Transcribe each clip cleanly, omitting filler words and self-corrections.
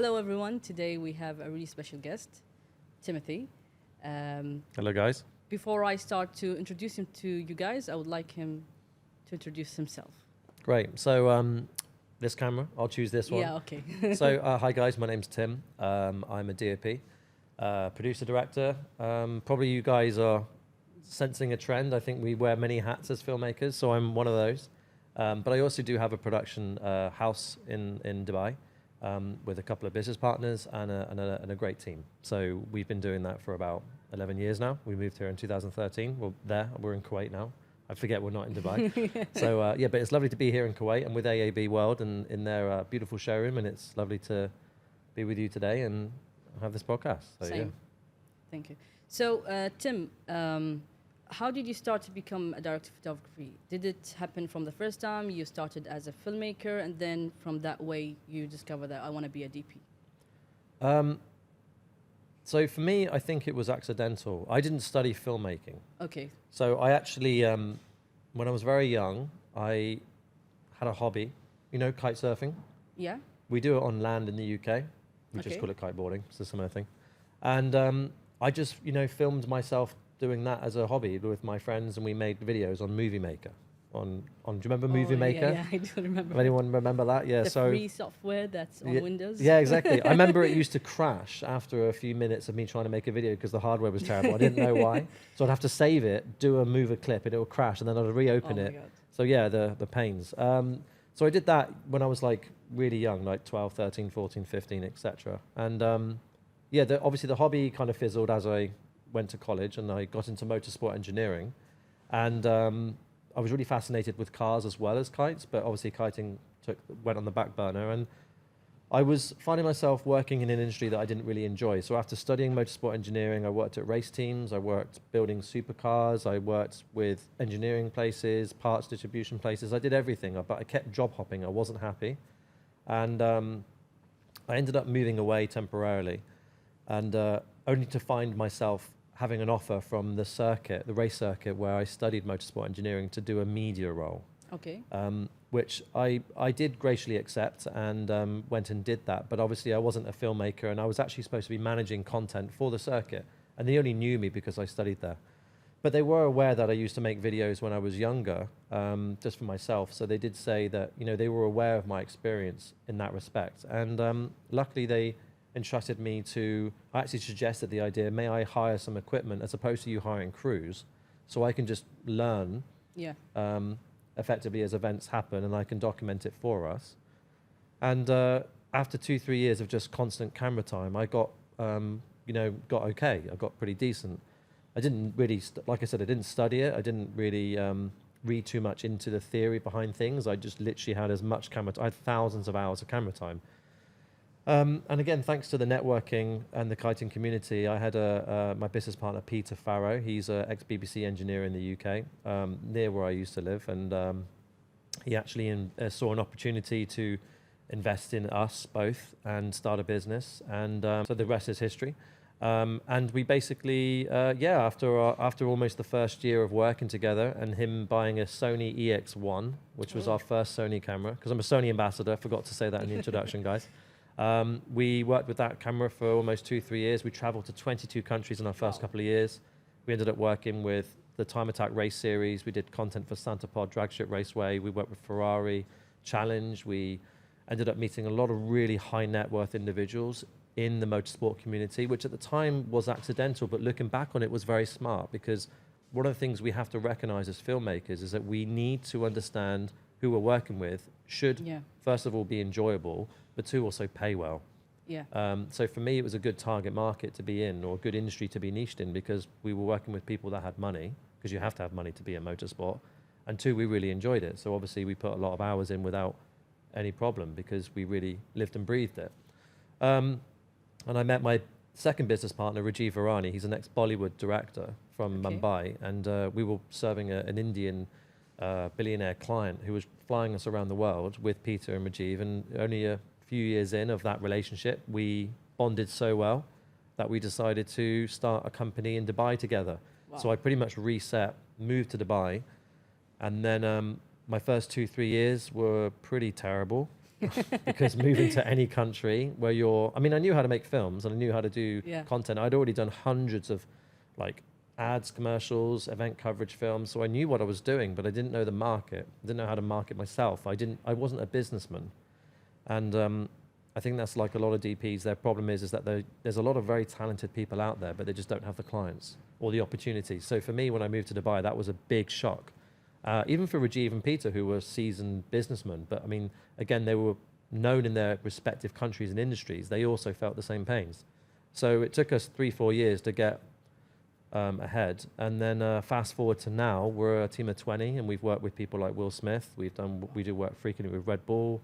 Hello, everyone. Today we have a really special guest, Timothy. Hello, guys. Before I start to introduce him to you guys, I would like him to introduce himself. Great. So this camera, I'll choose this one. Yeah, okay. So hi, guys. My name's Tim. I'm a DOP, producer, director. Probably you guys are sensing a trend. I think we wear many hats as filmmakers, so I'm one of those. But I also do have a production house in Dubai with a couple of business partners and a great team. So we've been doing that for about 11 years now. We moved here in 2013. We're in Kuwait now. I forget we're not in Dubai. So yeah, but it's lovely to be here in Kuwait and with AABWorld and in their beautiful showroom. And it's lovely to be with you today and have this podcast. So, Same. yeah. Thank you. So Tim, how did you start to become a director of photography? Did it happen from the first time you started as a filmmaker, and then from that way you discovered that I want to be a DP? So for me, I think it was accidental. I didn't study filmmaking. Okay. So I actually, when I was very young, I had a hobby, you know, kite surfing. Yeah. We do it on land in the UK. We just call it kiteboarding. It's a similar thing. And I just, you know, filmed myself doing that as a hobby with my friends, and we made videos on Movie Maker. Do you remember Movie Maker? Yeah, I do remember. Anyone remember that? Yeah. The free software that's on Windows. Yeah, exactly. I remember it used to crash after a few minutes of me trying to make a video because the hardware was terrible. I didn't know why. So I'd have to save it, move a clip, and it would crash, and then I'd reopen it. God. So yeah, the pains. So I did that when I was like really young, like 12, 13, 14, 15, etc. And yeah, obviously the hobby kind of fizzled as I went to college, and I got into motorsport engineering. And I was really fascinated with cars as well as kites, but obviously kiting went on the back burner. And I was finding myself working in an industry that I didn't really enjoy. So after studying motorsport engineering, I worked at race teams, I worked building supercars, I worked with engineering places, parts distribution places. I did everything, but I kept job hopping. I wasn't happy. And I ended up moving away temporarily, and only to find myself having an offer from the circuit, the race circuit, where I studied motorsport engineering to do a media role. Okay. Which I did graciously accept and went and did that. But obviously I wasn't a filmmaker, and I was actually supposed to be managing content for the circuit. And they only knew me because I studied there. But they were aware that I used to make videos when I was younger, just for myself. So they did say that, you know, they were aware of my experience in that respect. And luckily they entrusted me to, I actually suggested the idea, may I hire some equipment as opposed to you hiring crews, so I can just learn effectively as events happen, and I can document it for us. And after 2-3 years of just constant camera time, I got, got okay. I got pretty decent. I didn't really, like I said, I didn't study it. I didn't really read too much into the theory behind things. I just literally had as much camera time. I had thousands of hours of camera time. And again, thanks to the networking and the kiting community, I had my business partner, Peter Farrow. He's an ex-BBC engineer in the UK, near where I used to live. And he actually saw an opportunity to invest in us both and start a business. And so the rest is history. And we basically, after almost the first year of working together and him buying a Sony EX1, which was our first Sony camera, because I'm a Sony ambassador, forgot to say that in the introduction, guys. We worked with that camera for almost 2-3 years. We traveled to 22 countries in our first couple of years. We ended up working with the Time Attack Race Series. We did content for Santa Pod Dragstrip Raceway. We worked with Ferrari Challenge. We ended up meeting a lot of really high net worth individuals in the motorsport community, which at the time was accidental, but looking back on it was very smart, because one of the things we have to recognize as filmmakers is that we need to understand who we're working with should, first of all, be enjoyable, but two, also pay well. Yeah. So for me, it was a good target market to be in, or a good industry to be niched in, because we were working with people that had money, because you have to have money to be in motorsport. And two, we really enjoyed it. So obviously we put a lot of hours in without any problem, because we really lived and breathed it. And I met my second business partner, Rajiv Irani. He's an ex-Bollywood director from Mumbai. And we were serving an Indian billionaire client who was flying us around the world with Peter and Rajiv. And only a few years in of that relationship, we bonded so well that we decided to start a company in Dubai together. Wow. So I pretty much reset, moved to Dubai. And then my first 2-3 years were pretty terrible. because moving to any country where I mean, I knew how to make films and I knew how to do Yeah. content. I'd already done hundreds of like ads, commercials, event coverage films. So I knew what I was doing, but I didn't know the market. I didn't know how to market myself. I wasn't a businessman. And I think that's like a lot of DPs. Their problem is that there's a lot of very talented people out there, but they just don't have the clients or the opportunities. So for me, when I moved to Dubai, that was a big shock. Even for Rajiv and Peter, who were seasoned businessmen. But I mean, again, they were known in their respective countries and industries. They also felt the same pains. So it took us 3-4 years to get ahead. And then fast forward to now, we're a team of 20 and we've worked with people like Will Smith. We do work frequently with Red Bull.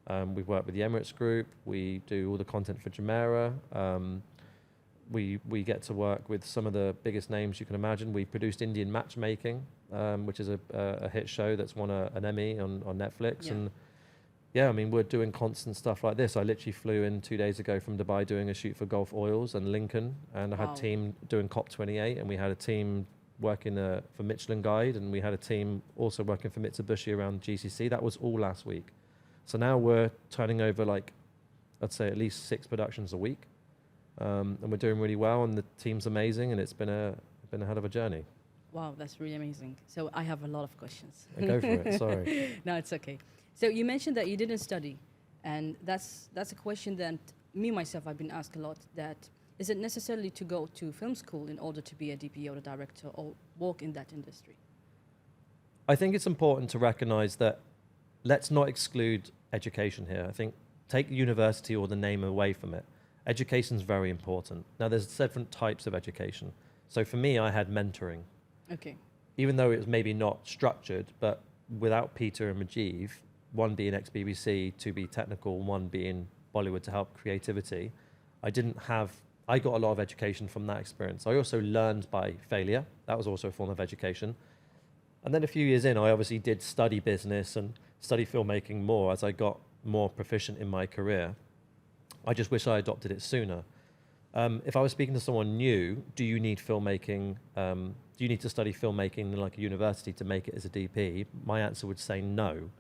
We've worked with the Emirates Group. We do all the content for Jumeirah. We get to work with some of the biggest names you can imagine. We produced Indian Matchmaking, which is a hit show that's won an Emmy on Netflix. Yeah. And yeah, I mean, we're doing constant stuff like this. I literally flew in 2 days ago from Dubai doing a shoot for Gulf Oils and Lincoln. And I had a team doing COP28, and we had a team working for Michelin Guide, and we had a team also working for Mitsubishi around GCC. That was all last week. So now we're turning over like, I'd say at least 6 productions a week. And we're doing really well, and the team's amazing, and it's been a hell of a journey. Wow, that's really amazing. So I have a lot of questions. Go for it, sorry. No, it's okay. So you mentioned that you didn't study, and that's a question that me, myself, I've been asked a lot, that is it necessarily to go to film school in order to be a DP or a director or work in that industry? I think it's important to recognize that let's not exclude education here. I think take university or the name away from it. Education is very important. Now, there's different types of education. So for me, I had mentoring. Okay. Even though it was maybe not structured, but without Peter and Rajiv, one being ex-BBC, two being technical, one being Bollywood to help creativity, I got a lot of education from that experience. I also learned by failure. That was also a form of education. And then a few years in, I obviously did study business and study filmmaking more as I got more proficient in my career. I just wish I adopted it sooner. If I was speaking to someone new, do you need filmmaking? Do you need to study filmmaking in like a university to make it as a DP? My answer would say no,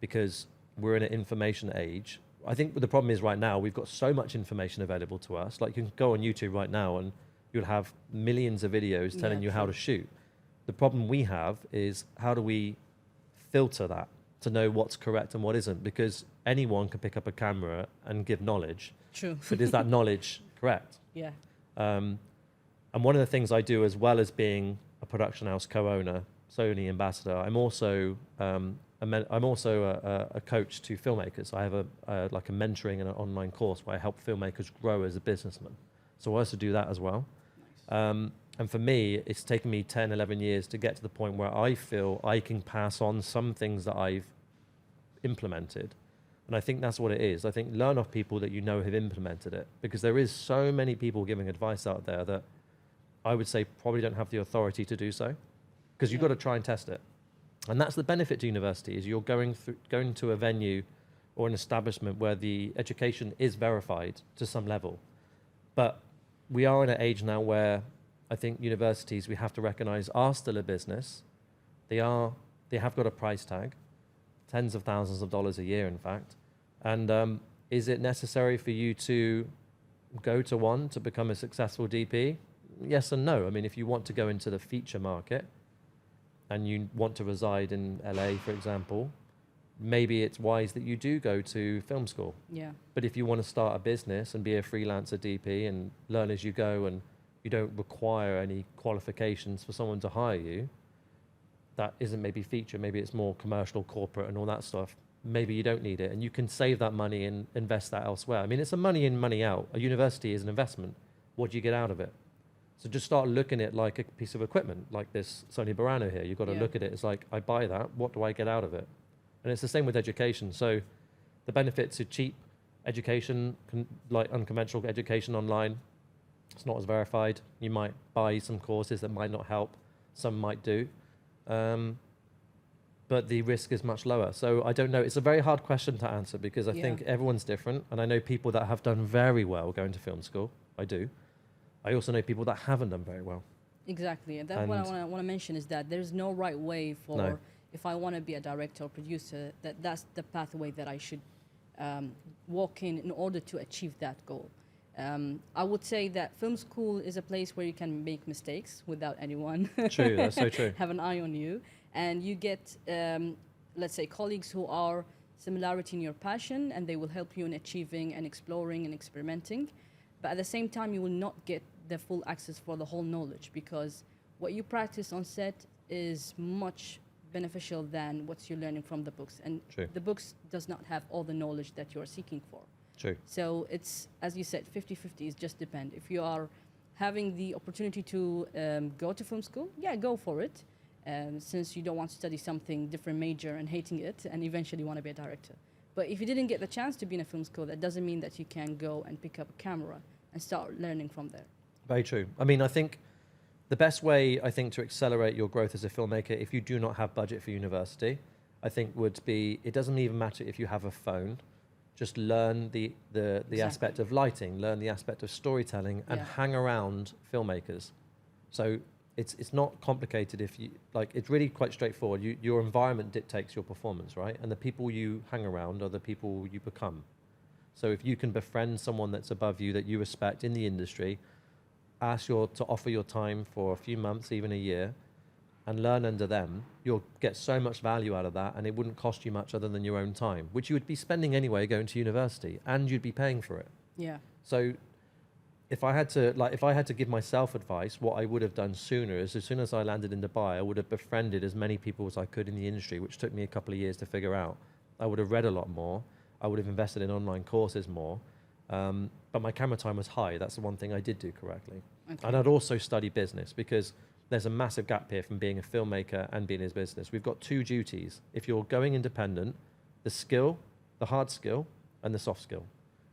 because we're in an information age. I think the problem is right now, we've got so much information available to us. Like you can go on YouTube right now and you'll have millions of videos telling you how to shoot. The problem we have is how do we filter that to know what's correct and what isn't? Because anyone can pick up a camera and give knowledge. True. But is that knowledge correct? Yeah. And one of the things I do, as well as being a production house co-owner, Sony ambassador, I'm also a coach to filmmakers. I have a mentoring and an online course where I help filmmakers grow as a businessman. So I also do that as well. Nice. And for me, it's taken me 10, 11 years to get to the point where I feel I can pass on some things that I've implemented. And I think that's what it is. I think learn off people that you know have implemented it, because there is so many people giving advice out there that I would say probably don't have the authority to do so, because you've got to try and test it. And that's the benefit to university, is you're going to a venue or an establishment where the education is verified to some level. But we are in an age now where I think universities, we have to recognize, are still a business. They have got a price tag, tens of thousands of dollars a year, in fact. And is it necessary for you to go to one to become a successful DP? Yes and no. I mean, if you want to go into the feature market and you want to reside in LA, for example, maybe it's wise that you do go to film school. Yeah. But if you want to start a business and be a freelancer DP and learn as you go, and you don't require any qualifications for someone to hire you, that isn't maybe feature, maybe it's more commercial, corporate and all that stuff. Maybe you don't need it, and you can save that money and invest that elsewhere. I mean, it's a money in, money out. A university is an investment. What do you get out of it? So just start looking at like a piece of equipment, like this Sony Burano here. You've got to look at it. It's like, I buy that. What do I get out of it? And it's the same with education. So the benefits of cheap education, like unconventional education online, it's not as verified. You might buy some courses that might not help. Some might do. But the risk is much lower. So I don't know. It's a very hard question to answer, because I think everyone's different. And I know people that have done very well going to film school. I do. I also know people that haven't done very well. Exactly. And that's what I want to mention, is that there's no right way for, if I want to be a director or producer, that's the pathway that I should walk in order to achieve that goal. I would say that film school is a place where you can make mistakes without anyone True, that's so true. have an eye on you, and you get, let's say, colleagues who are similarity in your passion, and they will help you in achieving and exploring and experimenting. But at the same time, you will not get the full access for the whole knowledge, because what you practice on set is much beneficial than what you're learning from the books. And True. the books does not have all the knowledge that you're seeking for. True. So it's, as you said, 50-50 is just depend. If you are having the opportunity to go to film school, yeah, go for it. Since you don't want to study something different major and hating it and eventually want to be a director. But if you didn't get the chance to be in a film school, that doesn't mean that you can go and pick up a camera and start learning from there. Very true. I mean, I think the best way, I think, to accelerate your growth as a filmmaker, if you do not have budget for university, I think would be, it doesn't even matter if you have a phone, just learn the Exactly. aspect of lighting, learn the aspect of storytelling, and Yeah. hang around filmmakers. So it's not complicated. If you like, it's really quite straightforward. Your environment dictates your performance, right? And the people you hang around are the people you become. So if you can befriend someone that's above you that you respect in the industry, to offer your time for a few months, even a year, and learn under them, you'll get so much value out of that, and it wouldn't cost you much other than your own time, which you would be spending anyway going to university, and you'd be paying for it. Yeah. So if I had to give myself advice, what I would have done sooner is, as soon as I landed in Dubai, I would have befriended as many people as I could in the industry, which took me a couple of years to figure out. I would have read a lot more. I would have invested in online courses more. But my camera time was high. That's the one thing I did do correctly. Okay. And I'd also study business, because there's a massive gap here from being a filmmaker and being in his business. We've got two duties. If you're going independent, the skill, the hard skill, and the soft skill.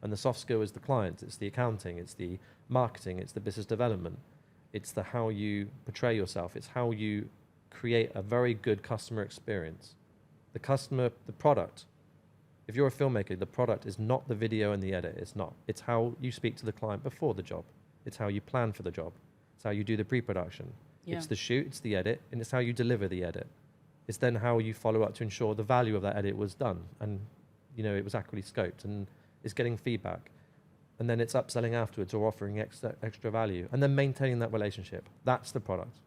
And the soft skill is the client, it's the accounting, it's the marketing, it's the business development. It's the how you portray yourself. It's how you create a very good customer experience. The customer, the product. If you're a filmmaker, the product is not the video and the edit. It's not. It's how you speak to the client before the job. It's how you plan for the job. It's how you do the pre-production. Yeah. It's the shoot, it's the edit, and it's how you deliver the edit. It's then how you follow up to ensure the value of that edit was done, and it was accurately scoped, and it's getting feedback. And then it's upselling afterwards or offering extra value, and then maintaining that relationship. That's the product.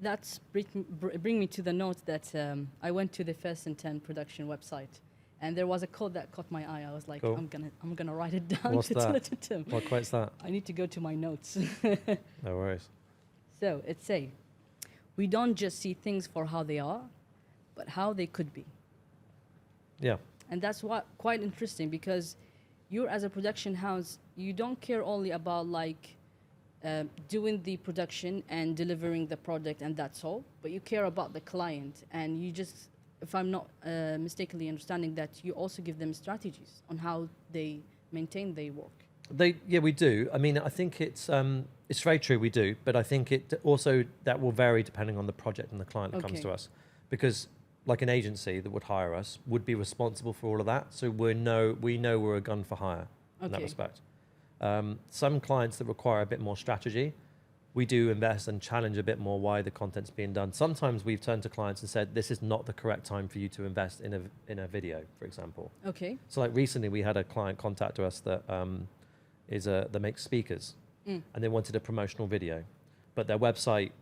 That's bring me to the note that I went to the First and 10 production website, and there was a quote that caught my eye. I was like, Cool. I'm gonna write it down What's to tell that? it to Tim. What quote's that? I need to go to my notes. No worries. So it say, we don't just see things for how they are, but how they could be. Yeah. And that's quite interesting, because you as a production house, you don't care only about doing the production and delivering the product and that's all, but you care about the client, and you just, if I'm not mistakenly understanding, that you also give them strategies on how they maintain their work. Yeah, we do. I mean, I think it's very true, we do, but I think that will vary depending on the project and the client that comes Okay. to us, because like an agency that would hire us would be responsible for all of that. So we know we're a gun for hire in that Okay. respect. Some clients that require a bit more strategy, we do invest and challenge a bit more why the content's being done. Sometimes we've turned to clients and said, this is not the correct time for you to invest in a video, for example. Okay. So like recently we had a client contact us that that makes speakers, and they wanted a promotional video, but their website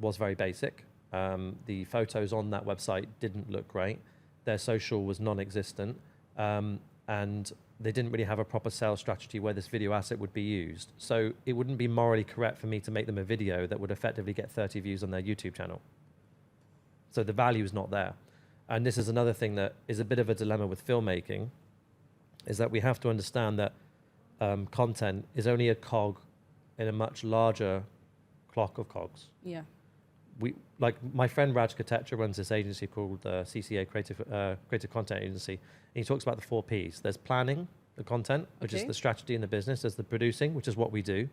was very basic. The photos on that website didn't look great. Their social was non-existent, and they didn't really have a proper sales strategy where this video asset would be used. So it wouldn't be morally correct for me to make them a video that would effectively get 30 views on their YouTube channel. So the value is not there. And this is another thing that is a bit of a dilemma with filmmaking, is that we have to understand that content is only a cog in a much larger clock of cogs. Yeah. Like my friend Raj Katecha runs this agency called CCA, Creative Content Agency, and he talks about the 4 Ps. There's planning, the content, which is Okay. the strategy in the business. There's the producing, which is what we do.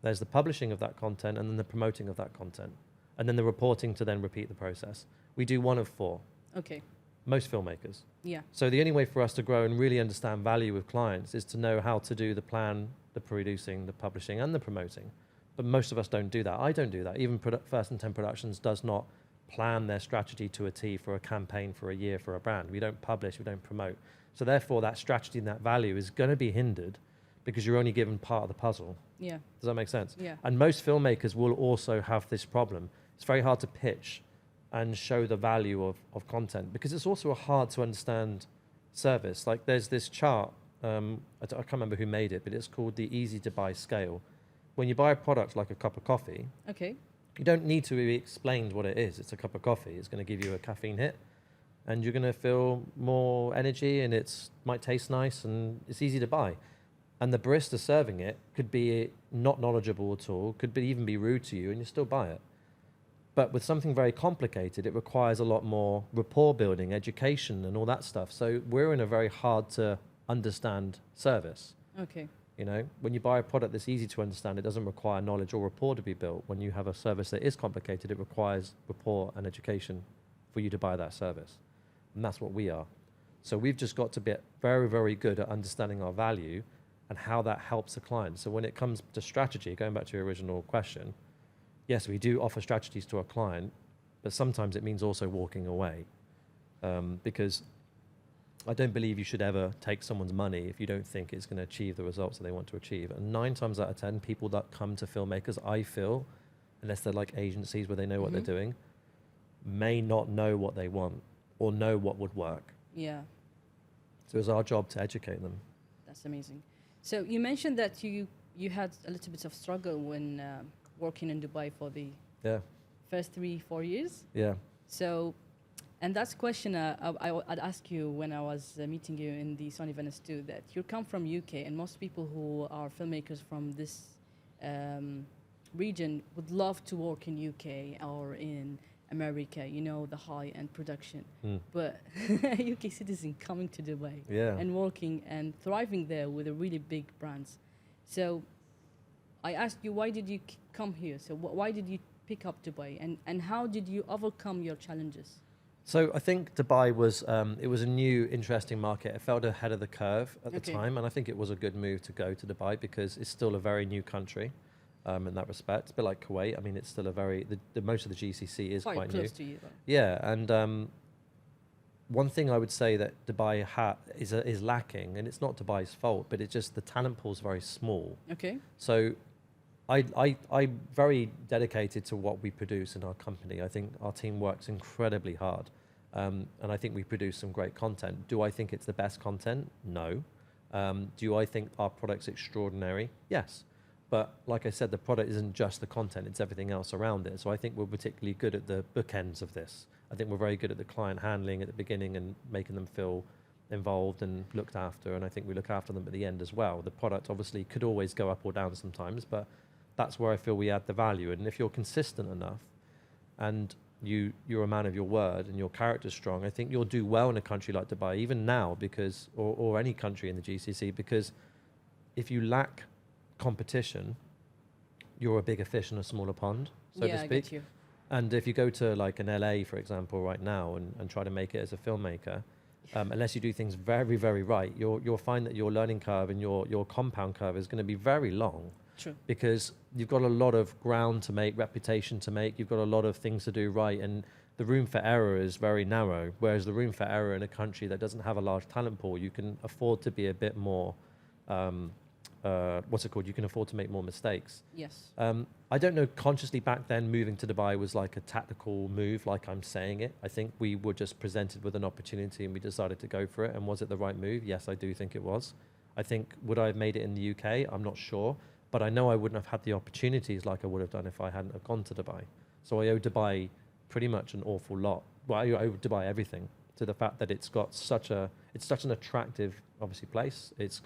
There's the publishing of that content, and then the promoting of that content, and then the reporting to then repeat the process. We do 1 of 4, Okay. most filmmakers. Yeah. So the only way for us to grow and really understand value with clients is to know how to do the plan, the producing, the publishing, and the promoting. But most of us don't do that. I don't do that. Even First and 10 Productions does not plan their strategy to a T for a campaign for a year for a brand. We don't publish, we don't promote. So therefore that strategy and that value is going to be hindered because you're only given part of the puzzle. Yeah. Does that make sense? Yeah. And most filmmakers will also have this problem. It's very hard to pitch and show the value of content because it's also a hard to understand service. Like there's this chart, I can't remember who made it, but it's called the easy to buy scale. When you buy a product like a cup of coffee, Okay. you don't need to be explained what it is. It's a cup of coffee. It's going to give you a caffeine hit and you're going to feel more energy and it's might taste nice and it's easy to buy. And the barista serving it could be not knowledgeable at all, could be, even be rude to you and you still buy it. But with something very complicated, it requires a lot more rapport building, education and all that stuff. So we're in a very hard to understand service. Okay. You know, when you buy a product that's easy to understand, it doesn't require knowledge or rapport to be built. When you have a service that is complicated, it requires rapport and education for you to buy that service. And that's what we are. So we've just got to be very, very good at understanding our value and how that helps the client. So when it comes to strategy, going back to your original question, yes, we do offer strategies to our client, but sometimes it means also walking away because I don't believe you should ever take someone's money if you don't think it's going to achieve the results that they want to achieve. And 9 times out of 10, people that come to filmmakers, I feel, unless they're like agencies where they know what they're doing, may not know what they want or know what would work. Yeah. So it's our job to educate them. That's amazing. So you mentioned that you had a little bit of struggle when working in Dubai for the first 3-4 years. Yeah. So, and that's a question I'd ask you when I was meeting you in the Sony Venice too, that you come from UK and most people who are filmmakers from this region would love to work in UK or in America, you know, the high-end production. But UK citizen coming to Dubai and working and thriving there with a really big brands. So I asked you, why did you come here? So why did you pick up Dubai and how did you overcome your challenges? So I think Dubai was, it was a new, interesting market. It felt ahead of the curve at the time. And I think it was a good move to go to Dubai because it's still a very new country. In that respect, it's a bit like Kuwait. I mean, it's still a very, the most of the GCC is quite close new. to you, though. Yeah, and one thing I would say that Dubai is lacking, and it's not Dubai's fault, but it's just the talent pool is very small. Okay. So I'm very dedicated to what we produce in our company. I think our team works incredibly hard, and I think we produce some great content. Do I think it's the best content? No. Do I think our product's extraordinary? Yes. But like I said, the product isn't just the content, it's everything else around it. So I think we're particularly good at the bookends of this. I think we're very good at the client handling at the beginning and making them feel involved and looked after. And I think we look after them at the end as well. The product obviously could always go up or down sometimes, but that's where I feel we add the value. And if you're consistent enough and you're a man of your word and your character's strong, I think you'll do well in a country like Dubai, even now, because, or any country in the GCC, because if you lack competition, you're a bigger fish in a smaller pond, so to speak. I get you. And if you go to like an LA, for example, right now and try to make it as a filmmaker, unless you do things very, very right, you'll find that your learning curve and your compound curve is going to be very long. True. Because you've got a lot of ground to make, reputation to make, you've got a lot of things to do right, and the room for error is very narrow, whereas the room for error in a country that doesn't have a large talent pool, you can afford to be a bit more you can afford to make more mistakes. Yes. I don't know, consciously back then moving to Dubai was like a tactical move, like I'm saying it. I think we were just presented with an opportunity and we decided to go for it. And was it the right move? Yes, I do think it was. I think, would I have made it in the UK? I'm not sure. But I know I wouldn't have had the opportunities like I would have done if I hadn't have gone to Dubai. So I owe Dubai pretty much an awful lot. Well, I owe Dubai everything, to the fact that it's such an attractive, obviously, place. It's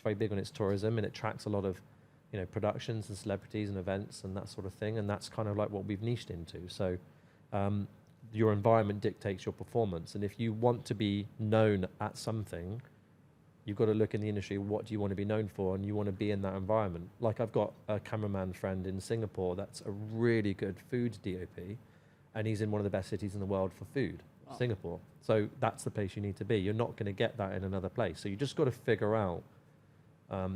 very big on its tourism and it attracts a lot of, you know, productions and celebrities and events and that sort of thing. And that's kind of like what we've niched into. So your environment dictates your performance. And if you want to be known at something, you've got to look in the industry, what do you want to be known for? And you want to be in that environment. Like I've got a cameraman friend in Singapore that's a really good food DOP and he's in one of the best cities in the world for food, Singapore. So that's the place you need to be. You're not going to get that in another place. So you just got to figure out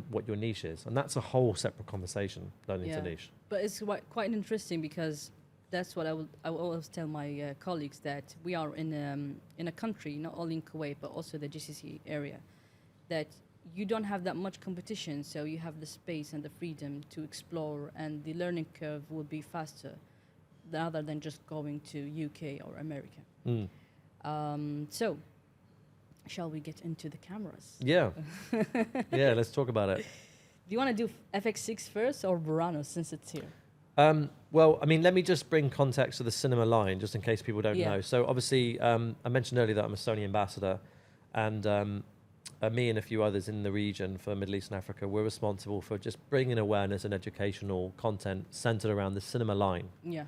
what your niche is. And that's a whole separate conversation, learning to niche. But it's quite interesting because that's what I will always tell my colleagues, that we are in a country, not only in Kuwait but also the GCC area, that you don't have that much competition, so you have the space and the freedom to explore, and the learning curve will be faster rather than just going to UK or America. So, shall we get into the cameras? Yeah. Yeah, let's talk about it. Do you want to do FX6 first or Burano, since it's here? Well, I mean, let me just bring context to the cinema line, just in case people don't Yeah. know. So obviously, I mentioned earlier that I'm a Sony ambassador, and me and a few others in the region for Middle East and Africa, we're responsible for just bringing awareness and educational content centered around the cinema line. Yeah.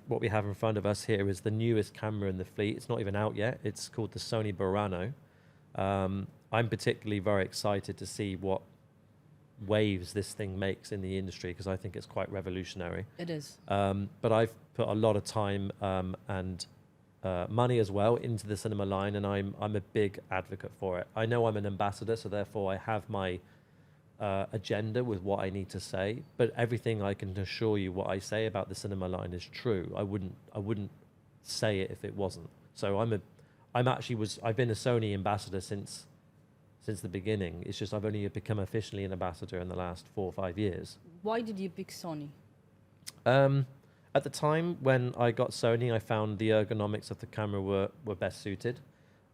What we have in front of us here is the newest camera in the fleet. It's not even out yet. It's called the Sony Burano. I'm particularly very excited to see what waves this thing makes in the industry, because I think it's quite revolutionary. It is. But I've put a lot of time and money as well into the cinema line, and I'm a big advocate for it. I know I'm an ambassador, so therefore I have my agenda with what I need to say, but everything I can assure you what I say about the cinema line is true. I wouldn't say it if it wasn't. So I've been a Sony ambassador since the beginning. It's just I've only become officially an ambassador in the last 4 or 5 years. Why did you pick Sony? At the time when I got Sony, I found the ergonomics of the camera were best suited.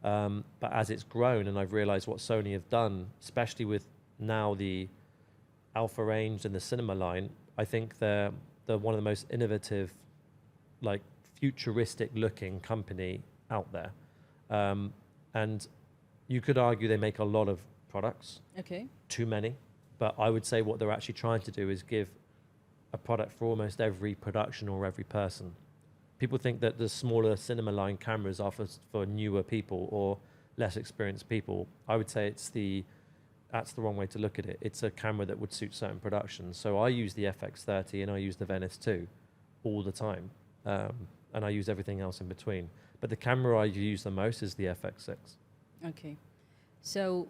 But as it's grown and I've realized what Sony have done, especially with now the Alpha range and the cinema line, I think they're one of the most innovative, like futuristic looking company out there. And you could argue they make a lot of products. Okay. Too many. But I would say what they're actually trying to do is give a product for almost every production or every person. People think that the smaller cinema line cameras are for newer people or less experienced people. I would say that's the wrong way to look at it. It's a camera that would suit certain productions. So I use the FX30 and I use the Venice 2 all the time. And I use everything else in between. But the camera I use the most is the FX6. Okay. So,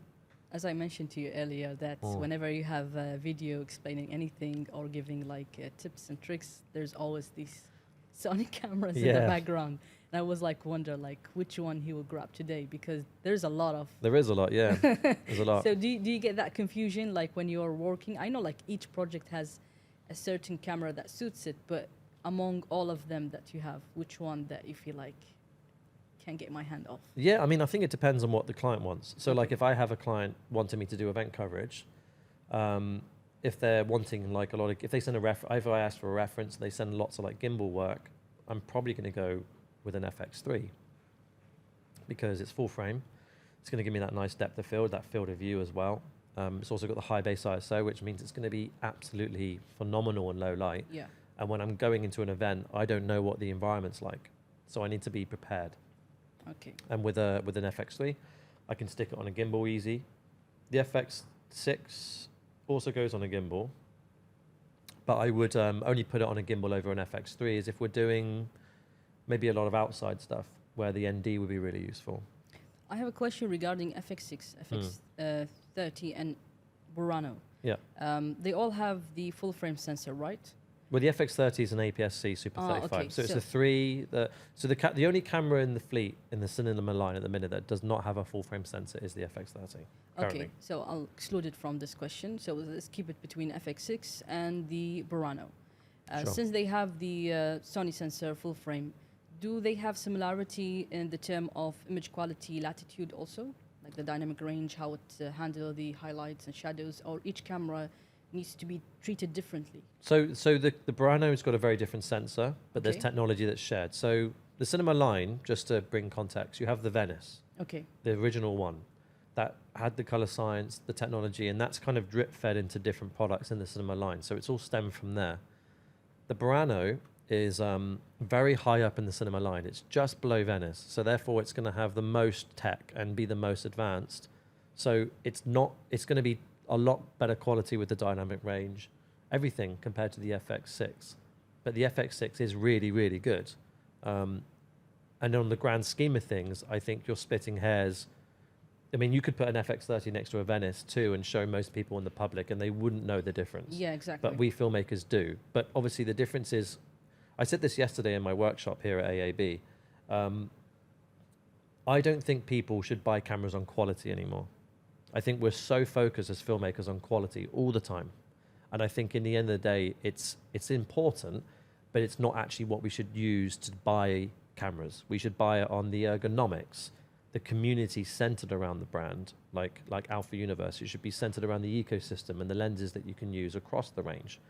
as I mentioned to you earlier, that whenever you have a video explaining anything or giving like tips and tricks, there's always these Sony cameras in the background. And I was like, wonder like which one he will grab today, because there's a lot of. There is a lot, yeah. There's a lot. So do you get that confusion like when you're working? I know like each project has a certain camera that suits it, but among all of them that you have, which one that you feel like can get my hand off? Yeah, I mean, I think it depends on what the client wants. So like if I have a client wanting me to do event coverage, if they're wanting like a lot of, if they send if I ask for a reference and they send lots of like gimbal work, I'm probably going to go with an FX3 because it's full frame. It's going to give me that nice depth of field, that field of view as well. It's also got the high base ISO, which means it's going to be absolutely phenomenal in low light. Yeah. And when I'm going into an event, I don't know what the environment's like. So I need to be prepared. Okay. And with an FX3, I can stick it on a gimbal easy. The FX6 also goes on a gimbal, but I would only put it on a gimbal over an FX3 as if we're doing maybe a lot of outside stuff where the ND would be really useful. I have a question regarding FX6, FX30 and Burano. Yeah. They all have the full frame sensor, right? Well, the FX30 is an APS-C Super 35. Okay. So it's a 3. The only camera in the fleet, in the cinema line at the minute, that does not have a full frame sensor is the FX30 currently. Okay, so I'll exclude it from this question. So let's keep it between FX6 and the Burano. Sure. Since they have the Sony sensor full frame, do they have similarity in the term of image quality, latitude also? Like the dynamic range, how it handle the highlights and shadows, or each camera needs to be treated differently? So the Burano's got a very different sensor, but there's technology that's shared. So the cinema line, just to bring context, you have the Venice. Okay. The original one that had the color science, the technology, and that's kind of drip fed into different products in the cinema line. So it's all stemmed from there. The Burano is very high up in the cinema line. It's just below Venice. So therefore it's going to have the most tech and be the most advanced. So it's going to be a lot better quality with the dynamic range, everything compared to the FX6. But the FX6 is really, really good. And on the grand scheme of things, I think you're splitting hairs. I mean, you could put an FX30 next to a Venice too and show most people in the public and they wouldn't know the difference. Yeah, exactly. But we filmmakers do. But obviously the difference is, I said this yesterday in my workshop here at AAB. I don't think people should buy cameras on quality anymore. I think we're so focused as filmmakers on quality all the time. And I think in the end of the day, it's important, but it's not actually what we should use to buy cameras. We should buy it on the ergonomics, the community centered around the brand, like Alpha Universe. It should be centered around the ecosystem and the lenses that you can use across the range.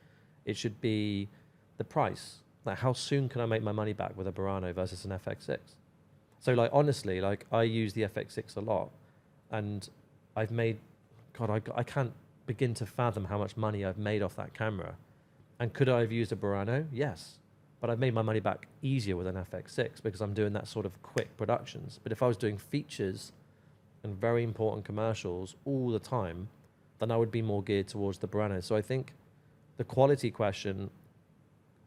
It should be the price. Like, how soon can I make my money back with a Burano versus an FX6? So, like, honestly, like, I use the FX6 a lot, and I've made, God, I can't begin to fathom how much money I've made off that camera. And could I have used a Burano? Yes. But I've made my money back easier with an FX6 because I'm doing that sort of quick productions. But if I was doing features and very important commercials all the time, then I would be more geared towards the Burano. So I think the quality question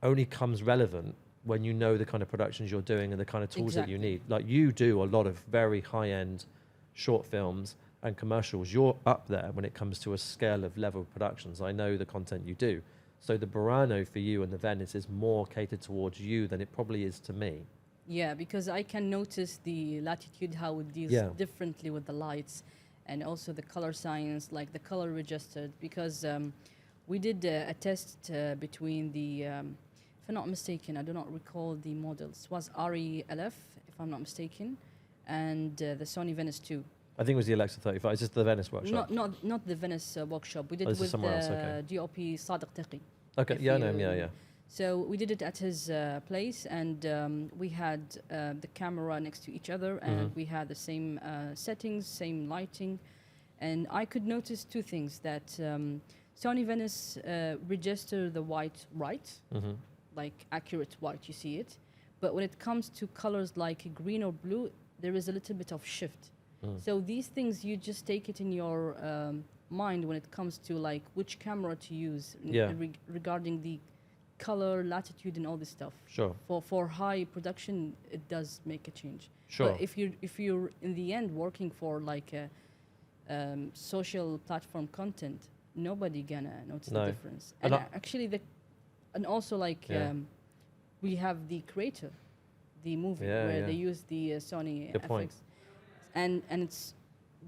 only comes relevant when you know the kind of productions you're doing and the kind of tools that you need. Like, you do a lot of very high-end short films and commercials. You're up there when it comes to a scale of level of productions. I know the content you do. So the Burano for you and the Venice is more catered towards you than it probably is to me. Yeah, because I can notice the latitude, how it deals differently with the lights, and also the color science, like the color registered. Because we did a test between the, if I'm not mistaken, I do not recall the models. It was RE-LF, if I'm not mistaken, and the Sony Venice 2. I think it was the Alexa 35. Is this the Venice workshop? Not the Venice workshop. We did with the DOP Sadiq Taqi. Okay, yeah, no, yeah. So we did it at his place, and we had the camera next to each other, and we had the same settings, same lighting. And I could notice two things, that Sony Venice register the white right, like accurate white, you see it. But when it comes to colors like green or blue, there is a little bit of shift. So these things, you just take it in your mind when it comes to like which camera to use regarding the color, latitude, and all this stuff. Sure. For high production, it does make a change. Sure. But if you're in the end working for like a social platform content, nobody gonna notice the difference. And actually, and also like we have the Creator, the movie where they use the Sony FX. And it's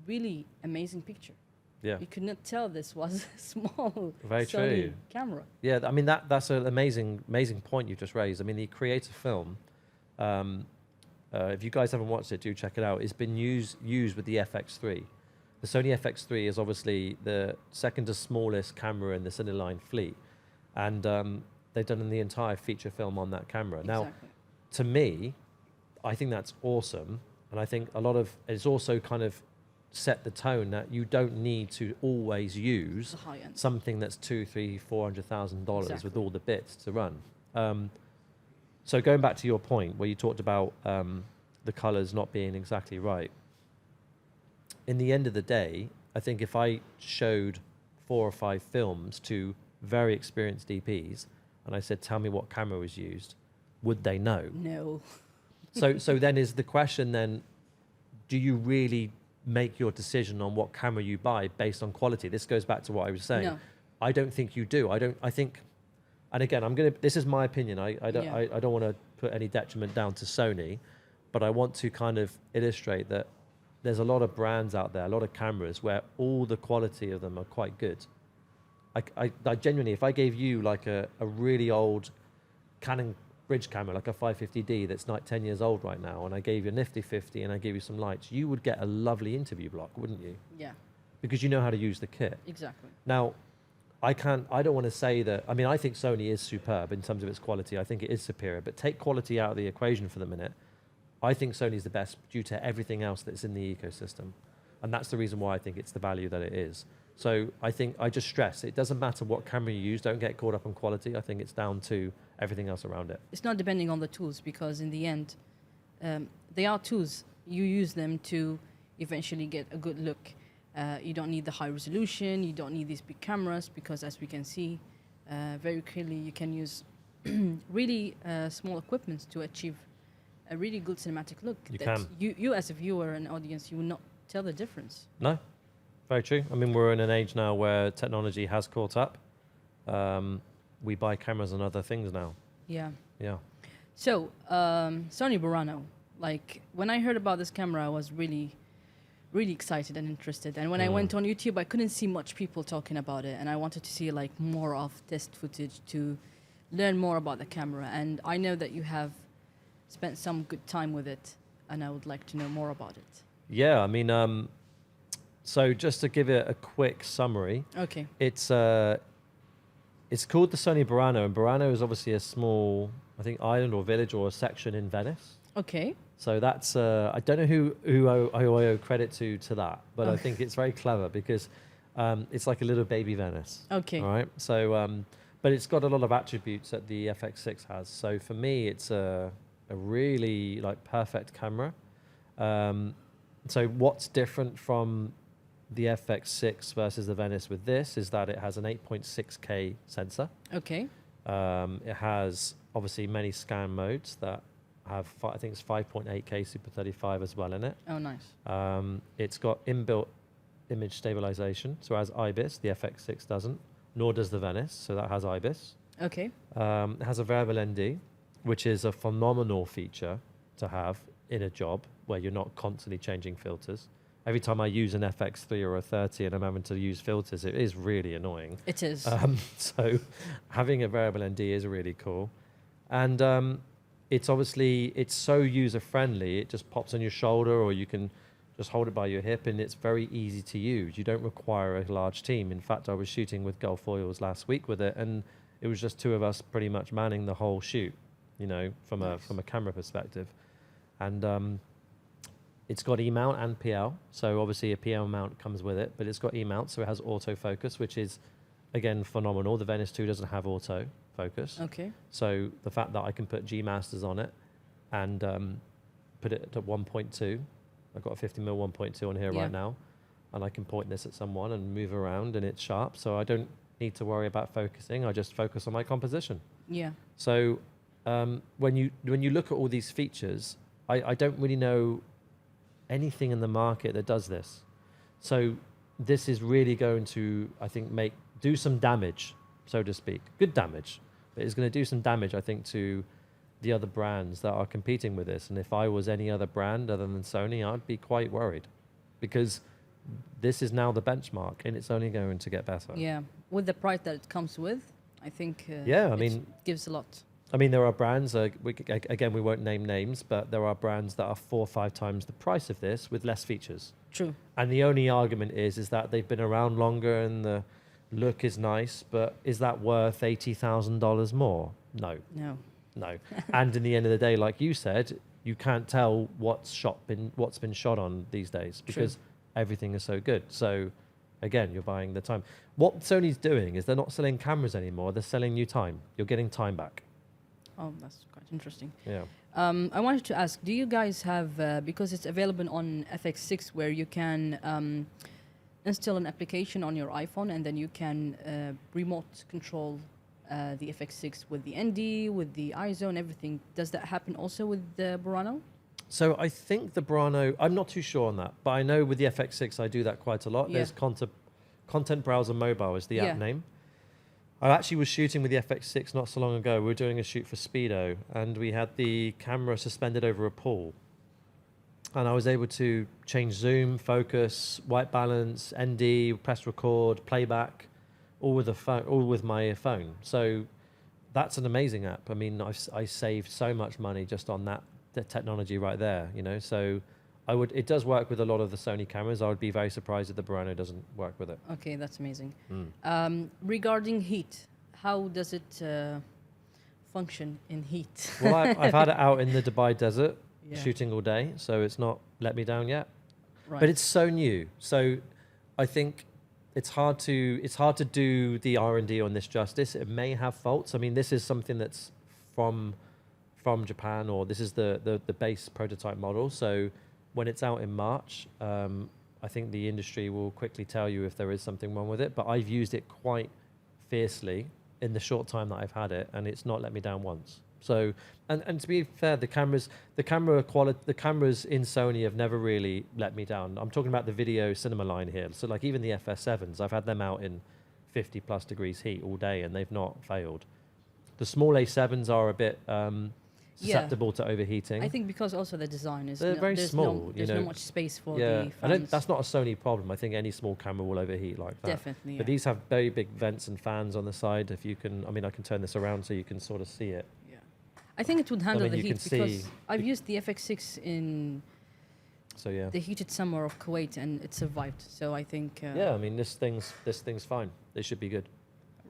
really amazing picture. Yeah. You could not tell this was a small Sony camera. Yeah, I mean, that's an amazing point you just raised. I mean, the Creator film, if you guys haven't watched it, do check it out. It's been used with the FX3. The Sony FX3 is obviously the second to smallest camera in the Cineline fleet. And they've done the entire feature film on that camera. Now, to me, I think that's awesome. And I think a lot of it's also kind of set the tone that you don't need to always use something that's $200,000-$400,000 with all the bits to run. So going back to your point where you talked about the colors not being exactly right. In the end of the day, I think if I showed 4 or 5 films to very experienced DPs and I said, "Tell me what camera was used," would they know? No. So then is the question then, do you really make your decision on what camera you buy based on quality? This goes back to what I was saying. No. I don't think you do. I think, and again, this is my opinion. I don't want to put any detriment down to Sony, but I want to kind of illustrate that there's a lot of brands out there, a lot of cameras where all the quality of them are quite good. I genuinely, if I gave you like a really old Canon bridge camera, like a 550D that's like 10 years old right now, and I gave you a nifty 50 and I gave you some lights, you would get a lovely interview block, wouldn't you? Yeah. Because you know how to use the kit. Exactly. Now, I don't want to say that, I mean, I think Sony is superb in terms of its quality. I think it is superior, but take quality out of the equation for the minute. I think Sony's the best due to everything else that's in the ecosystem. And that's the reason why I think it's the value that it is. So I think I just stress, it doesn't matter what camera you use, don't get caught up on quality. I think it's down to everything else around it. It's not depending on the tools, because in the end, they are tools. You use them to eventually get a good look. You don't need the high resolution, you don't need these big cameras, because as we can see very clearly, you can use really small equipment to achieve a really good cinematic look. You as a viewer and audience, you will not tell the difference. No. Very true. I mean, we're in an age now where technology has caught up. We buy cameras and other things now. Yeah. Yeah. So, Sony Burano, like when I heard about this camera, I was really, really excited and interested. And when I went on YouTube, I couldn't see much people talking about it. And I wanted to see like more of test footage to learn more about the camera. And I know that you have spent some good time with it. And I would like to know more about it. Yeah, I mean, so just to give it a quick summary, Okay. it's called the Sony Burano, and Burano is obviously a small, I think, island or village or a section in Venice. Okay. So that's I don't know who I owe credit to that, but I think it's very clever because it's like a little baby Venice. Okay. All right. So, but it's got a lot of attributes that the FX6 has. So for me, it's a really like perfect camera. So what's different from the FX6 versus the Venice with this is that it has an 8.6K sensor. Okay. It has obviously many scan modes that have, I think it's 5.8K Super 35 as well in it. Oh, nice. It's got inbuilt image stabilization, so it has IBIS. The FX6 doesn't, nor does the Venice, so that has IBIS. Okay. It has a variable ND, which is a phenomenal feature to have in a job where you're not constantly changing filters. Every time I use an FX3 or a 30 and I'm having to use filters, it is really annoying. It is. So having a variable ND is really cool. And it's obviously, it's so user-friendly. It just pops on your shoulder or you can just hold it by your hip and it's very easy to use. You don't require a large team. In fact, I was shooting with Gulf Oils last week with it and it was just two of us pretty much manning the whole shoot, you know, from a camera perspective. And it's got E-mount and PL, so obviously a PL mount comes with it, but it's got E-mount, so it has autofocus, which is, again, phenomenal. The Venice 2 doesn't have autofocus. Okay. So the fact that I can put G Masters on it and put it at 1.2, I've got a 50mm 1.2 on here right now, and I can point this at someone and move around, and it's sharp, so I don't need to worry about focusing. I just focus on my composition. Yeah. So when you look at all these features, I don't really know anything in the market that does this. So this is really going to, I think, do some damage, so to speak. Good damage. But it's going to do some damage, I think, to the other brands that are competing with this. And if I was any other brand other than Sony, I'd be quite worried because this is now the benchmark and it's only going to get better. Yeah. With the price that it comes with, I think it gives a lot. I mean, there are brands, again, we won't name names, but there are brands that are 4 or 5 times the price of this with less features. True. And the only argument is that they've been around longer and the look is nice, but is that worth $80,000 more? No. No. No. And in the end of the day, like you said, you can't tell what's been shot on these days because everything is so good. So again, you're buying the time. What Sony's doing is they're not selling cameras anymore. They're selling you time. You're getting time back. Oh, that's quite interesting. Yeah. I wanted to ask, do you guys have, because it's available on FX6 where you can install an application on your iPhone and then you can remote control the FX6 with the ND, with the ISO and everything. Does that happen also with the Burano? So I think the Burano, I'm not too sure on that, but I know with the FX6 I do that quite a lot. Yeah. There's Content Browser Mobile is the app name. I actually was shooting with the FX6 not so long ago. We were doing a shoot for Speedo, and we had the camera suspended over a pool. And I was able to change zoom, focus, white balance, ND, press record, playback, all with my phone. So that's an amazing app. I mean, I saved so much money just on the technology right there, you know. So it does work with a lot of the Sony cameras. I would be very surprised if the Burano doesn't work with it. Okay, that's amazing. Regarding heat, how does it function in heat? Well, I've had it out in the Dubai desert shooting all day, so it's not let me down yet. Right. But it's so new. So I think it's hard to do the R&D on this justice. It may have faults. I mean, this is something that's from Japan, or this is the base prototype model. So when it's out in March, I think the industry will quickly tell you if there is something wrong with it. But I've used it quite fiercely in the short time that I've had it, and it's not let me down once. So, and to be fair, the cameras in Sony have never really let me down. I'm talking about the video cinema line here. So like even the FS7s, I've had them out in 50+ degrees heat all day, and they've not failed. The small A7s are a bit Yeah. susceptible to overheating. I think because also the design is They're very there's small, there's you know. not much space for Yeah, the I don't, fans. that's not a Sony problem. I think any small camera will overheat like that. Definitely. But Yeah. these have very big vents and fans on the side. If you can, I mean, I can turn this around so you can sort of see it. Yeah. I think it would handle mean, the you heat can because see I've used the FX6 in So yeah. the heated summer of Kuwait and it survived. So I think. Yeah, I mean, this thing's fine. They should be good.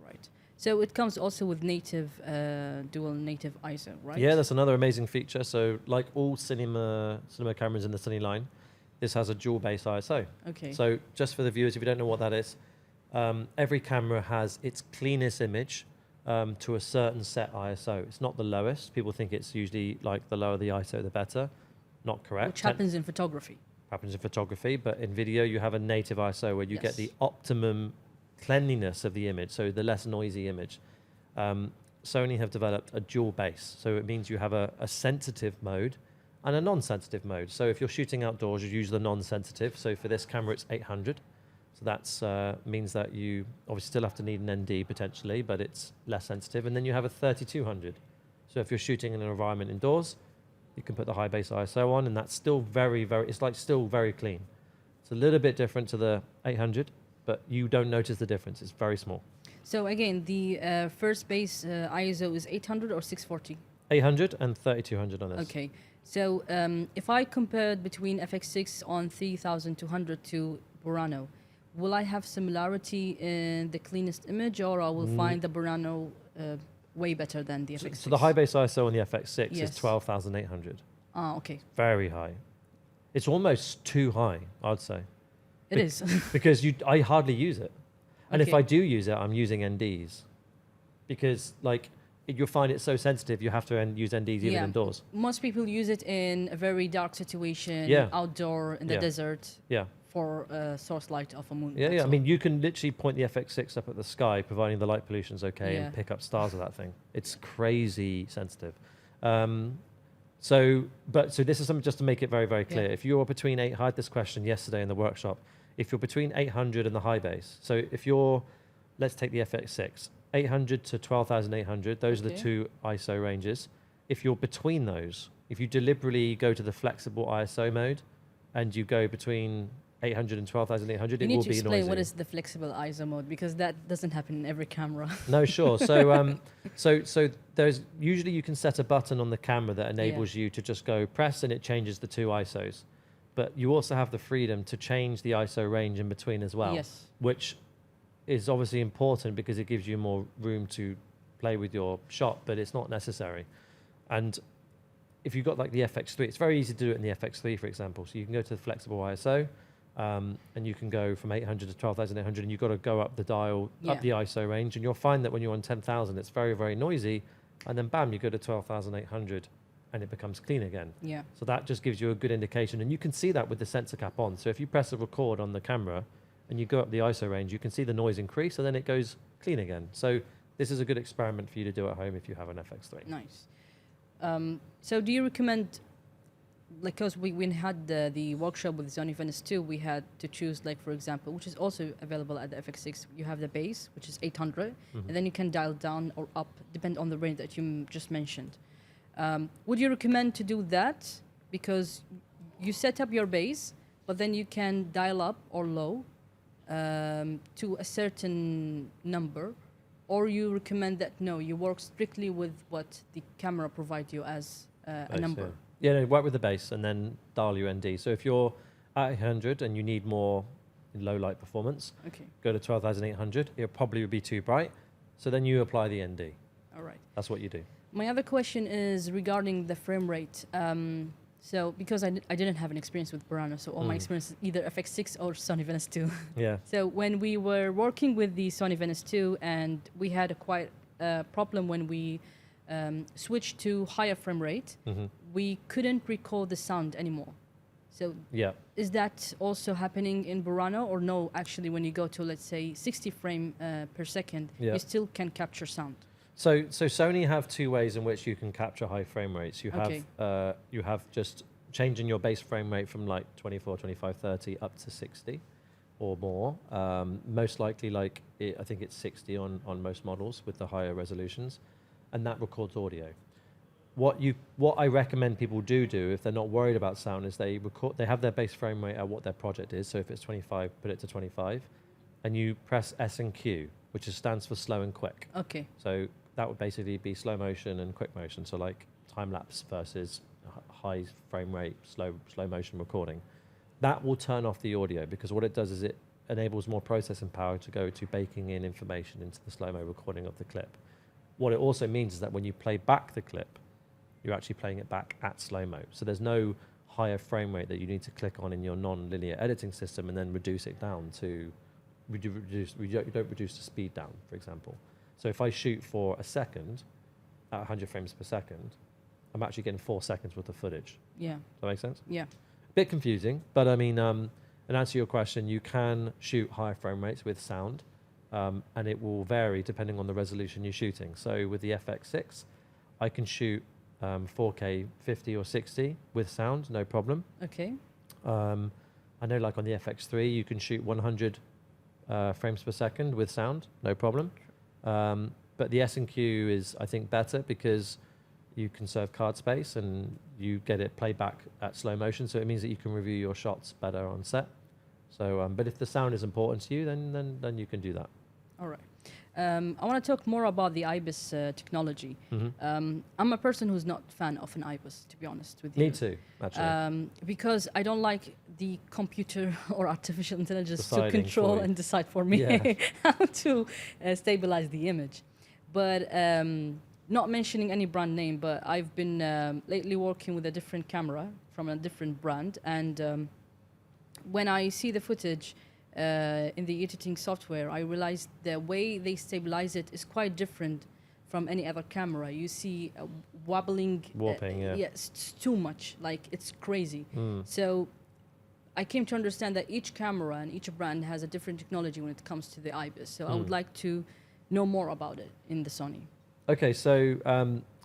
Right. So it comes also with native, dual native ISO, right? Yeah, that's another amazing feature. So like all cinema cameras in the Sony line, this has a dual base ISO. Okay. So just for the viewers, if you don't know what that is, every camera has its cleanest image to a certain set ISO. It's not the lowest. People think it's usually like the lower the ISO, the better. Not correct. Which happens in photography. Happens in photography, but in video you have a native ISO where you get Yes. the optimum cleanliness of the image, so the less noisy image. Sony have developed a dual base, so it means you have a sensitive mode and a non-sensitive mode. So if you're shooting outdoors, you use the non-sensitive. So for this camera, it's 800. So that's means that you obviously still have to need an ND potentially, but it's less sensitive. And then you have a 3200. So if you're shooting in an environment indoors, you can put the high base ISO on, and that's still very, it's like still very clean. It's a little bit different to the 800, but you don't notice the difference. It's very small. So again, the first base ISO is 800 or 640? 800 and 3200 on this. Okay. So if I compared between FX6 on 3200 to Burano, will I have similarity in the cleanest image, or I will find the Burano way better than the FX6? So the high base ISO on the FX6 Yes. is 12,800. Ah, okay. Very high. It's almost too high, I'd say. It is. Because I hardly use it. And if Okay. I do use it, I'm using NDs. Because like you'll find it so sensitive, you have to use NDs even Yeah. indoors. Most people use it in a very dark situation, Yeah. outdoor, in the Yeah. desert, Yeah. for source light of a moon. Yeah, that's yeah. I all. mean, you can literally point the FX6 up at the sky, providing the light pollution's okay, Yeah. and pick up stars with that thing. It's crazy sensitive. So this is something just to make it very, very clear. Yeah. If you're between I had this question yesterday in the workshop. If you're between 800 and the high base, so if you're, let's take the FX6, 800 to 12,800, those are the Okay. two ISO ranges. If you're between those, if you deliberately go to the flexible ISO mode and you go between 800 and 12,800, You it need will to be explain noisy. what is the flexible ISO mode, because that doesn't happen in every camera. No, sure. So there's usually you can set a button on the camera that enables you to just go press and it changes the two ISOs. But you also have the freedom to change the ISO range in between as well, Yes. which is obviously important because it gives you more room to play with your shot, but it's not necessary. And if you've got like the FX3, it's very easy to do it in the FX3, for example. So you can go to the flexible ISO, and you can go from 800 to 12,800, and you've got to go up the dial, up the ISO range, and you'll find that when you're on 10,000, it's very, very noisy, and then bam, you go to 12,800, and it becomes clean again. Yeah. So that just gives you a good indication, and you can see that with the sensor cap on. So if you press a record on the camera, and you go up the ISO range, you can see the noise increase, and then it goes clean again. So this is a good experiment for you to do at home if you have an FX3. Nice. So do you recommend, like, because we had the workshop with Sony Venice 2, we had to choose, like, for example, which is also available at the FX6, you have the base, which is 800, and then you can dial down or up, depend on the range that you just mentioned. Would you recommend to do that? Because you set up your base, but then you can dial up or low to a certain number, or you recommend that no, you work strictly with what the camera provides you as a Base, number. Yeah, no, work with the base and then dial your ND. So if you're at 800 and you need more low light performance, Okay, go to 12,800. It probably would be too bright. So then you apply the ND. all right. That's what you do. My other question is regarding the frame rate. So because I didn't have an experience with Burano, so all my experience is either FX6 or Sony Venice 2. Yeah. So when we were working with the Sony Venice 2, and we had a quite problem when we switched to higher frame rate, we couldn't record the sound anymore. So Yeah. is that also happening in Burano, or no? Actually, when you go to, let's say, 60 frame per second, Yeah. you still can capture sound. So Sony have two ways in which you can capture high frame rates. You have just changing your base frame rate from like 24, 25, 30 up to 60 or more. Most likely, I think it's 60 on most models with the higher resolutions. and that records audio. What I recommend people do if they're not worried about sound is they have their base frame rate at what their project is. So if it's 25, put it to 25, and you press S and Q, which stands for slow and quick. Okay. So that would basically be slow motion and quick motion. So like time lapse versus high frame rate, slow motion recording. That will turn off the audio, because what it does is it enables more processing power to go to baking in information into the slow-mo recording of the clip. What it also means is that when you play back the clip, you're actually playing it back at slow-mo. So there's no higher frame rate that you need to click on in your non-linear editing system and then reduce it down to, you don't reduce the speed down, for example. So if I shoot for a second at 100 frames per second, I'm actually getting 4 seconds worth of footage. Yeah. Does that make sense? Yeah. Bit confusing, but I mean, in answer to your question, you can shoot higher frame rates with sound, and it will vary depending on the resolution you're shooting. So with the FX6, I can shoot 4K 50 or 60 with sound, no problem. Okay. I know like on the FX3, you can shoot 100 frames per second with sound, no problem. But the S&Q is, I think, better because you conserve card space and you get it played back at slow motion. So it means that you can review your shots better on set. So, but if the sound is important to you, then you can do that. All right. I want to talk more about the IBIS technology. Mm-hmm. I'm a person who's not a fan of an IBIS, to be honest with you. Me too, actually. Because I don't like the computer or artificial intelligence Deciding to control for you. and decide for me Yeah. how to stabilize the image. But not mentioning any brand name, but I've been lately working with a different camera from a different brand. And when I see the footage in the editing software, I realized the way they stabilize it is quite different from any other camera. You see wobbling. Warping, yeah. Yeah, it's too much. Like, it's crazy. So I came to understand that each camera and each brand has a different technology when it comes to the IBIS. So I would like to know more about it in the Sony. Okay, so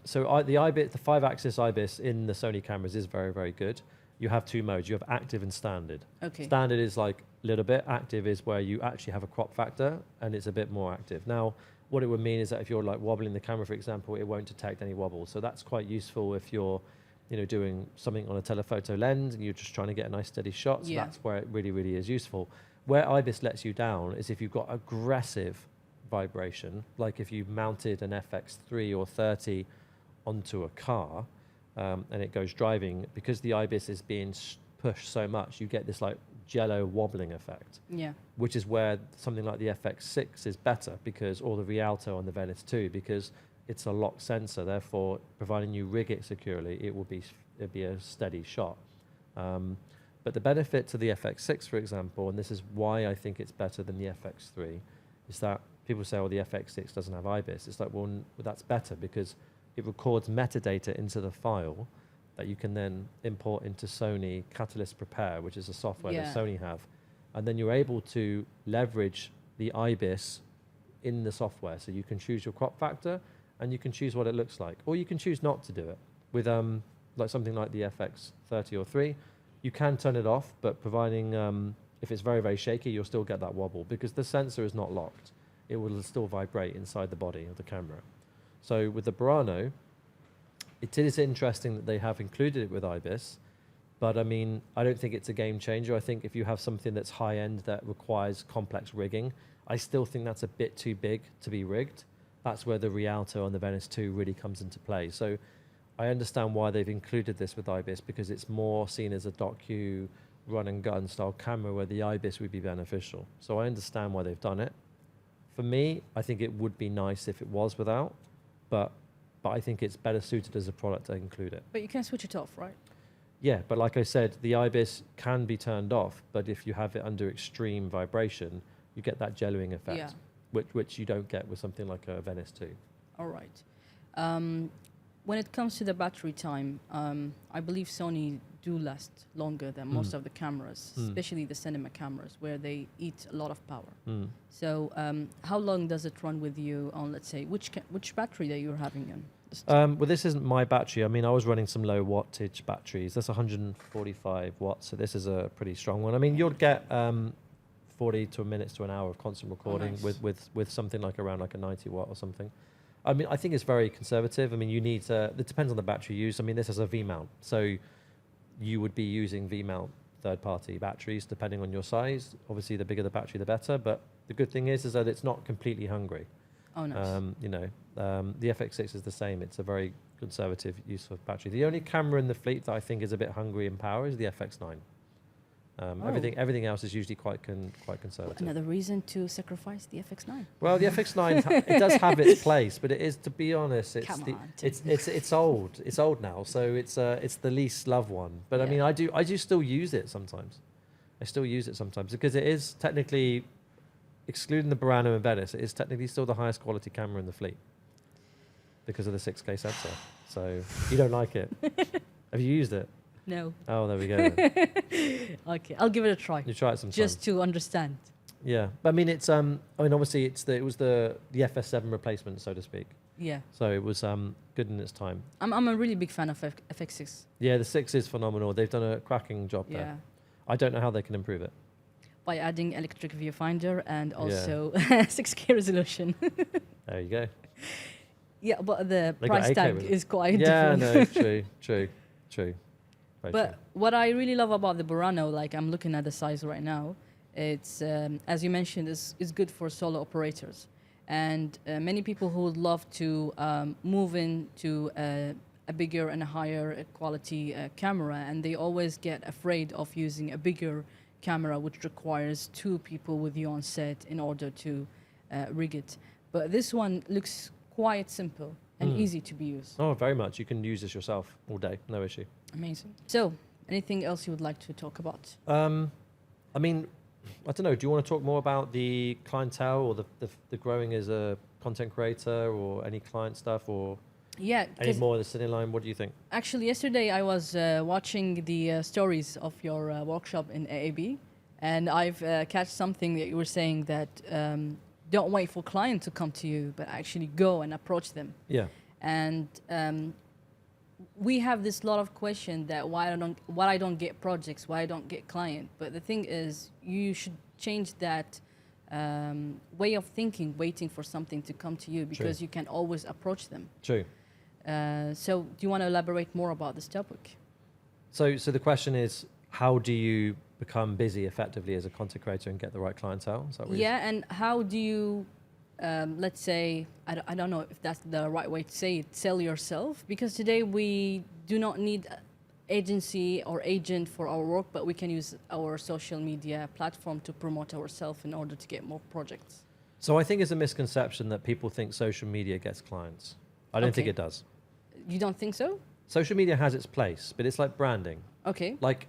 the IBIS, the 5-axis IBIS in the Sony cameras is very, very good. You have 2 modes. You have active and standard. Okay. Standard is like a little bit. Active is where you actually have a crop factor and it's a bit more active. Now, what it would mean is that if you're like wobbling the camera, for example, it won't detect any wobble. So that's quite useful if you're, doing something on a telephoto lens and you're just trying to get a nice steady shot. So that's where it really, really is useful. Where IBIS lets you down is if you've got aggressive vibration, like if you mounted an FX3 or 30 onto a car and it goes driving, because the IBIS is being pushed so much, you get this like jello wobbling effect. Yeah. Which is where something like the FX6 is better, because, or the Rialto on the Venice 2, because it's a lock sensor, therefore providing you rig it securely, it'd be a steady shot. But the benefit to the FX6, for example, and this is why I think it's better than the FX3, is that people say, oh, the FX6 doesn't have IBIS. It's like, well, that's better because it records metadata into the file that you can then import into Sony Catalyst Prepare, which is a software that Sony have. And then you're able to leverage the IBIS in the software. So you can choose your crop factor and you can choose what it looks like. Or you can choose not to do it. With like something like the FX30 or 3, you can turn it off, but providing if it's very, very shaky, you'll still get that wobble because the sensor is not locked. It will still vibrate inside the body of the camera. So with the Burano, it is interesting that they have included it with IBIS, but I mean, I don't think it's a game changer. I think if you have something that's high end that requires complex rigging, I still think that's a bit too big to be rigged. That's where the Rialto on the Venice 2 really comes into play. So I understand why they've included this with IBIS, because it's more seen as a docu run and gun style camera where the IBIS would be beneficial. So I understand why they've done it. For me, I think it would be nice if it was without, but I think it's better suited as a product to include it. But you can switch it off, right? Yeah, but like I said, the IBIS can be turned off, but if you have it under extreme vibration, you get that jelloing effect, which you don't get with something like a Venice 2. All right. When it comes to the battery time, I believe Sony do last longer than most of the cameras, especially the cinema cameras, where they eat a lot of power. So how long does it run with you on, let's say, which battery that you're having in? Well, this isn't my battery. I mean, I was running some low wattage batteries. That's 145 watts, so this is a pretty strong one. I mean, you'll get 40 minutes to an hour of constant recording with something like around like a 90 watt or something. I mean, I think it's very conservative. I mean, you need to, it depends on the battery you use. I mean, this is a V-mount. So you would be using V-mount third-party batteries depending on your size. Obviously, the bigger the battery, the better. But the good thing is that it's not completely hungry. Oh, nice. You know, the FX6 is the same. It's a very conservative use of battery. The only camera in the fleet that I think is a bit hungry in power is the FX9. Everything else is usually quite conservative. Another reason to sacrifice the FX9. Well, the FX9 it does have its place, but it is, to be honest, it's old. It's old now, so it's the least loved one. But I mean, I do still use it sometimes. I still use it sometimes because it is technically, excluding the Burano and Venice, it is technically still the highest quality camera in the fleet because of the 6K sensor. So you don't like it? Have you used it? No. Oh, there we go. Then. Okay, I'll give it a try. You try it sometime. Just to understand. Yeah, but I mean, it's I mean, obviously, it was the FS7 replacement, so to speak. Yeah. So it was good in its time. I'm a really big fan of FX6. Yeah, the 6 is phenomenal. They've done a cracking job there. I don't know how they can improve it. By adding electric viewfinder and also 6K resolution. There you go. Yeah, but the price tag is quite different. Yeah, no, true. Very But true. what I really love about the Burano, like I'm looking at the size right now, it's, as you mentioned, is good for solo operators. And many people who would love to move into a bigger and a higher quality camera, and they always get afraid of using a bigger camera, which requires 2 people with you on set in order to rig it. But this one looks quite simple and easy to be used. Oh, very much. You can use this yourself all day, no issue. Amazing. So, anything else you would like to talk about? I mean, I don't know. Do you want to talk more about the clientele or the growing as a content creator or any client stuff or any more of the cine line? What do you think? Actually, yesterday I was watching the stories of your workshop in AAB, and I've catch something that you were saying that don't wait for clients to come to you, but actually go and approach them. Yeah. And we have this lot of question that why I don't get projects, why I don't get client. But the thing is, you should change that way of thinking, waiting for something to come to you, because you can always approach them. True. So do you want to elaborate more about this topic? So the question is, how do you become busy effectively as a content creator and get the right clientele? Is that what and how do you, let's say, I don't know if that's the right way to say it, sell yourself? Because today we do not need agency or agent for our work, but we can use our social media platform to promote ourselves in order to get more projects. So I think it's a misconception that people think social media gets clients. I don't think it does. You don't think so? Social media has its place, but it's like branding. Okay. Like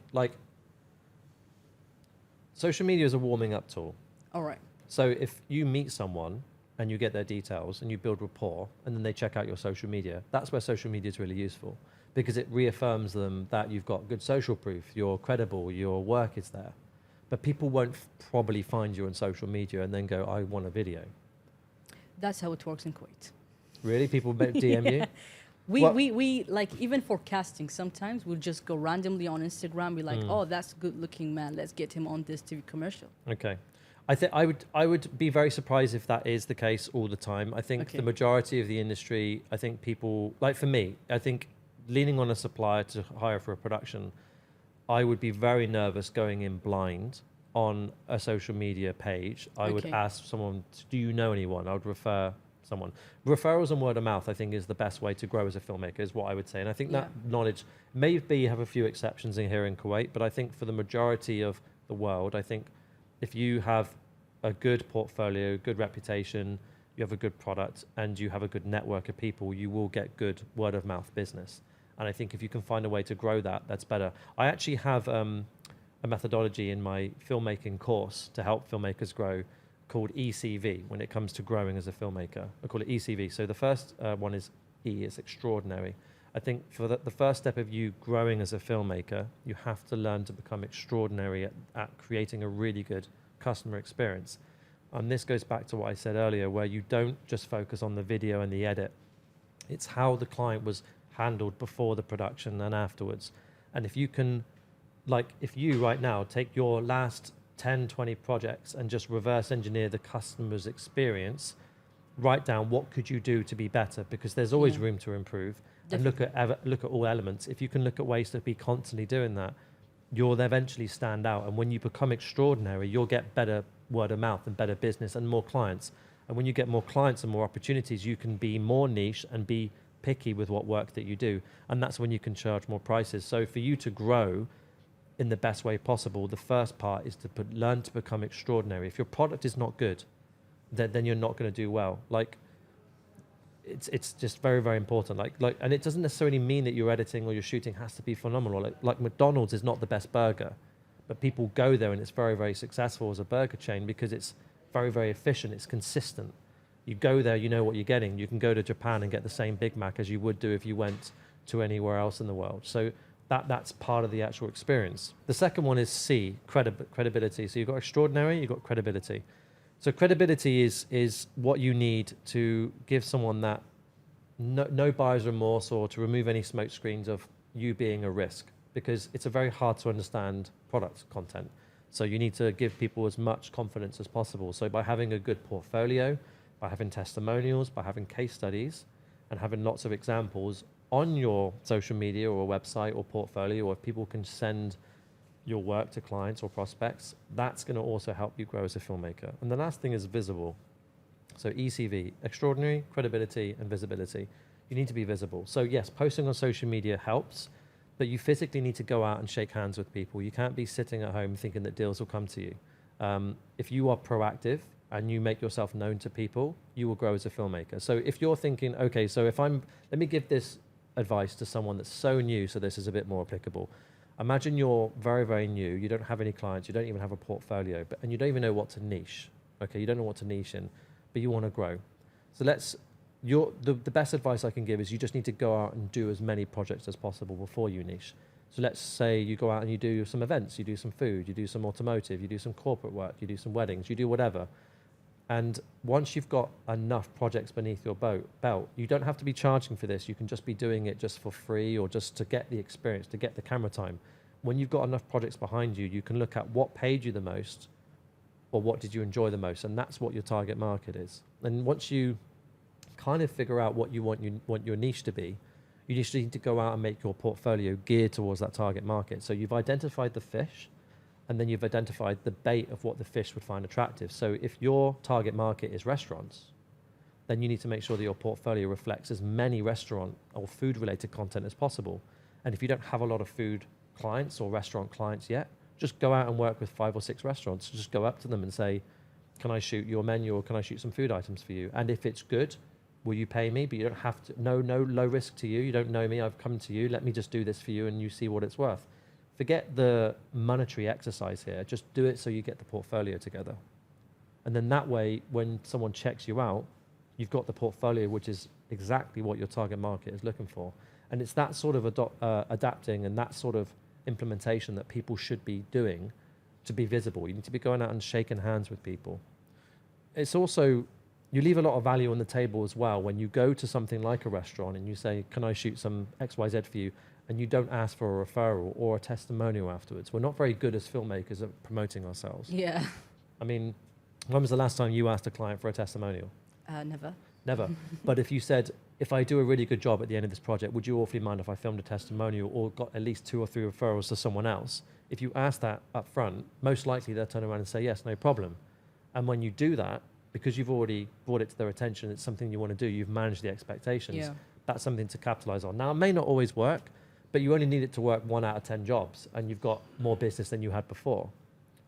social media is a warming up tool. All right. So if you meet someone and you get their details and you build rapport and then they check out your social media, that's where social media is really useful, because it reaffirms them that you've got good social proof, you're credible, your work is there. But people won't probably find you on social media and then go, I want a video. That's how it works in Kuwait. Really? People DM you? We like, even for casting, sometimes we'll just go randomly on Instagram, be like, oh, that's a good looking man, let's get him on this TV commercial. Okay. I think I would be very surprised if that is the case all the time. I think the majority of the industry, I think people, like for me, I think leaning on a supplier to hire for a production, I would be very nervous going in blind on a social media page. I would ask someone, do you know anyone? I would refer someone. Referrals and word of mouth, I think, is the best way to grow as a filmmaker, is what I would say. And I think that knowledge, maybe you have a few exceptions in here in Kuwait, but I think for the majority of the world, I think if you have a good portfolio, good reputation, you have a good product, and you have a good network of people, you will get good word of mouth business. And I think if you can find a way to grow that, that's better. I actually have a methodology in my filmmaking course to help filmmakers grow called ECV when it comes to growing as a filmmaker. I call it ECV. So the first one is E, it's extraordinary. I think for the first step of you growing as a filmmaker, you have to learn to become extraordinary at creating a really good customer experience. And this goes back to what I said earlier, where you don't just focus on the video and the edit. It's how the client was handled before the production and afterwards. And if you can, like if you right now take your last 10, 20 projects and just reverse engineer the customer's experience, write down what could you do to be better, because there's always Yeah. room to improve. Definitely. And look at all elements. If you can look at ways to be constantly doing that, you'll eventually stand out. And when you become extraordinary, you'll get better word of mouth and better business and more clients. And when you get more clients and more opportunities, you can be more niche and be picky with what work that you do. And that's when you can charge more prices. So for you to grow in the best way possible, the first part is to learn to become extraordinary. If your product is not good, then you're not going to do well. Like, it's just very, very important. And it doesn't necessarily mean that your editing or your shooting has to be phenomenal. Like McDonald's is not the best burger, but people go there and it's very, very successful as a burger chain because it's very, very efficient. It's consistent. You go there, you know what you're getting. You can go to Japan and get the same Big Mac as you would do if you went to anywhere else in the world. So that's part of the actual experience. The second one is C, credibility. So you've got extraordinary, you've got credibility. So credibility is what you need to give someone that no buyer's remorse, or to remove any smoke screens of you being a risk, because it's a very hard to understand product content. So you need to give people as much confidence as possible. So by having a good portfolio, by having testimonials, by having case studies, and having lots of examples on your social media or website or portfolio, or if people can send your work to clients or prospects, that's going to also help you grow as a filmmaker. And the last thing is visible. So ECV, extraordinary, credibility, and visibility. You need to be visible. So yes, posting on social media helps, but you physically need to go out and shake hands with people. You can't be sitting at home thinking that deals will come to you. If you are proactive and you make yourself known to people, you will grow as a filmmaker. So if you're thinking, okay, so let me give this advice to someone that's so new, so this is a bit more applicable. Imagine you're very, very new. You don't have any clients. You don't even have a portfolio, and you don't even know what to niche. Okay, you don't know what to niche in, but you want to grow. So the best advice I can give is you just need to go out and do as many projects as possible before you niche. So let's say you go out and you do some events, you do some food, you do some automotive, you do some corporate work, you do some weddings, you do whatever. And once you've got enough projects beneath your belt, you don't have to be charging for this. You can just be doing it just for free, or just to get the experience, to get the camera time. When you've got enough projects behind you, you can look at what paid you the most, or what did you enjoy the most, and that's what your target market is. And once you kind of figure out what you want your niche to be, you just need to go out and make your portfolio geared towards that target market. So you've identified the fish, and then you've identified the bait of what the fish would find attractive. So if your target market is restaurants, then you need to make sure that your portfolio reflects as many restaurant or food related content as possible. And if you don't have a lot of food clients or restaurant clients yet, just go out and work with 5 or 6 restaurants. Just go up to them and say, can I shoot your menu, or can I shoot some food items for you? And if it's good, will you pay me? But you don't have to, no low risk to you. You don't know me, I've come to you. Let me just do this for you and you see what it's worth. Forget the monetary exercise here. Just do it so you get the portfolio together. And then that way, when someone checks you out, you've got the portfolio, which is exactly what your target market is looking for. And it's that sort of adapting and that sort of implementation that people should be doing to be visible. You need to be going out and shaking hands with people. It's also, you leave a lot of value on the table as well when you go to something like a restaurant and you say, can I shoot some XYZ for you? And you don't ask for a referral or a testimonial afterwards. We're not very good as filmmakers at promoting ourselves. Yeah. I mean, when was the last time you asked a client for a testimonial? Never. Never. But if you said, if I do a really good job at the end of this project, would you awfully mind if I filmed a testimonial or got at least 2 or 3 referrals to someone else? If you ask that up front, most likely they'll turn around and say, yes, no problem. And when you do that, because you've already brought it to their attention, it's something you want to do, you've managed the expectations. Yeah. That's something to capitalize on. Now, it may not always work, but you only need it to work 1 out of 10 jobs, and you've got more business than you had before.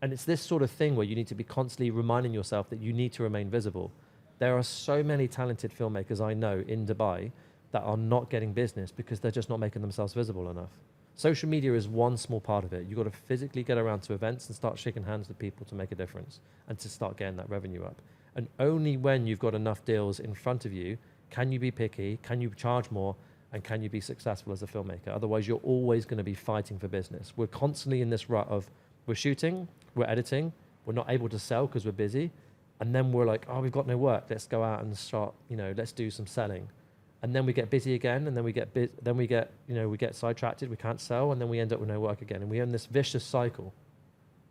And it's this sort of thing where you need to be constantly reminding yourself that you need to remain visible. There are so many talented filmmakers I know in Dubai that are not getting business because they're just not making themselves visible enough. Social media is one small part of it. You've got to physically get around to events and start shaking hands with people to make a difference and to start getting that revenue up. And only when you've got enough deals in front of you can you be picky, can you charge more, and can you be successful as a filmmaker? Otherwise, you're always going to be fighting for business. We're constantly in this rut of we're shooting, we're editing, we're not able to sell because we're busy. And then we're like, oh, we've got no work. Let's go out and start, let's do some selling. And then we get busy again, and then we get sidetracked, we can't sell, and then we end up with no work again. And we end this vicious cycle.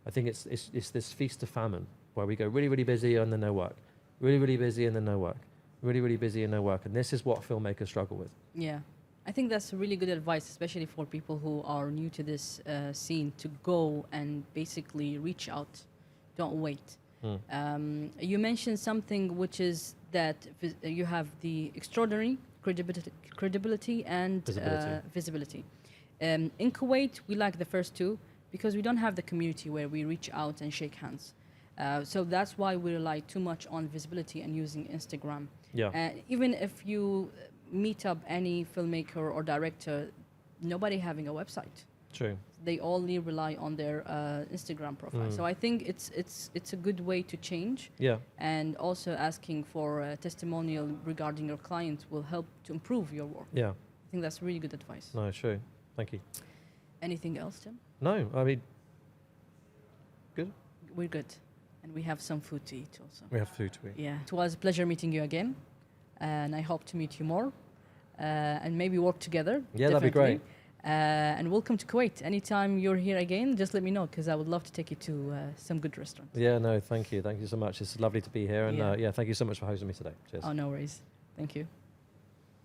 I think it's this feast to famine where we go really, really busy and then no work. Really, really busy and then no work. really, really busy and no work. And this is what filmmakers struggle with. Yeah. I think that's really good advice, especially for people who are new to this scene, to go and basically reach out. Don't wait. You mentioned something which is that you have the extraordinary credibility and visibility. In Kuwait, we like the first two because we don't have the community where we reach out and shake hands. So that's why we rely too much on visibility and using Instagram. Yeah. Even if you meet up any filmmaker or director, nobody having a website. True. They only rely on their Instagram profile. So I think it's a good way to change. Yeah. And also asking for a testimonial regarding your client will help to improve your work. Yeah. I think that's really good advice. No, true. Thank you. Anything else, Tim? No, I mean, good. We're good. And we have some food to eat also. We have food to eat. Yeah. It was a pleasure meeting you again. And I hope to meet you more. And maybe work together. Yeah, that'd be great. And welcome to Kuwait. Anytime you're here again, just let me know because I would love to take you to some good restaurants. Yeah, no, thank you. Thank you so much. It's lovely to be here. And yeah, thank you so much for hosting me today. Cheers. Oh, no worries. Thank you.